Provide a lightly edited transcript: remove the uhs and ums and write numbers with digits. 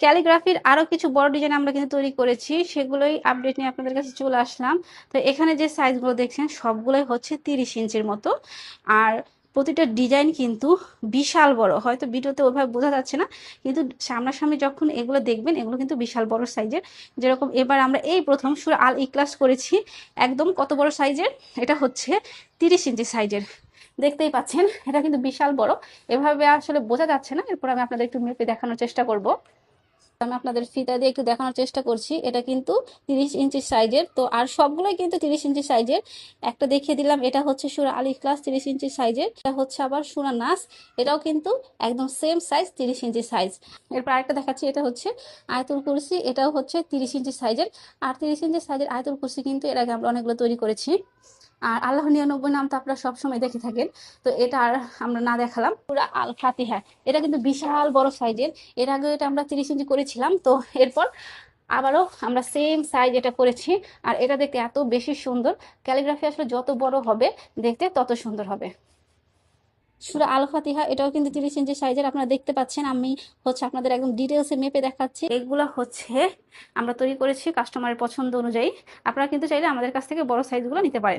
ক্যালিগ্রাফির আরো কিছু বড় ডিজাইন আমরা কিন্তু তৈরি করেছি, সেগুলোই আপডেট নিয়ে আপনাদের কাছে চলে আসলাম। তো এখানে যে সাইজগুলো দেখছেন সবগুলোই হচ্ছে 30 ইঞ্চির মতো, আর প্রতিটা ডিজাইন কিন্তু বিশাল বড়। হয়তো ভিডিওতে ওইভাবে বোঝা যাচ্ছে না, কিন্তু সামনাসামনি যখন এগুলো দেখবেন এগুলো কিন্তু বিশাল বড় সাইজের। যেরকম এবার আমরা এই প্রথম সূরা আল ইখলাস করেছি, একদম কত বড় সাইজের, এটা হচ্ছে 30 ইঞ্চি সাইজের। দেখতেই পাচ্ছেন এটা কিন্তু বিশাল বড়, এভাবে আসলে বোঝা যাচ্ছে না। এরপর আমি আপনাদের একটু মেপে দেখানোর চেষ্টা করব। আমি আপনাদের ফিতা দিয়ে একটু দেখানোর চেষ্টা করছি, এটা কিন্তু 30 ইঞ্চি সাইজের। তো আর সবগুলোই কিন্তু 30 ইঞ্চি সাইজের। একটা দেখিয়ে দিলাম, এটা হচ্ছে সূরা আল ইখলাস 30 ইঞ্চি সাইজের। এটা হচ্ছে আবার সূরা নাস, এটাও কিন্তু একদম সেম সাইজ, 30 ইঞ্চি সাইজ। এরপর আরেকটা দেখাচ্ছি, এটা হচ্ছে আয়াতুল কুরসি, এটাও হচ্ছে 30 ইঞ্চি সাইজের। আর 30 ইঞ্চি সাইজের আয়াতুল কুরসি কিন্তু এর আগে আমরা অনেকগুলো তৈরি করেছি। আর আল্লাহ 99 নাম তো আপনারা সবসময় দেখে থাকেন, তো এটা আর আমরা না দেখালাম। পুরা আল ফাতিহা, এটা কিন্তু বিশাল বড় সাইজের। এর আগে এটা আমরা 30 ইঞ্চি করেছিলাম, তো এরপর আবারও আমরা সেম সাইজ এটা করেছি। আর এটা দেখতে এত বেশি সুন্দর, ক্যালিগ্রাফি আসলে যত বড় হবে দেখতে তত সুন্দর হবে। সূরা আল ফাতিহা, এটাও কিন্তু 30 ইঞ্চি সাইজের। আপনারা দেখতে পাচ্ছেন, আমি হচ্ছে আপনাদের একদম ডিটেলসে মেপে দেখাচ্ছি। এগুলো হচ্ছে আমরা তৈরি করেছি কাস্টমারের পছন্দ অনুযায়ী। আপনারা কিন্তু চাইলে আমাদের কাছ থেকে বড় সাইজগুলো নিতে পারেন।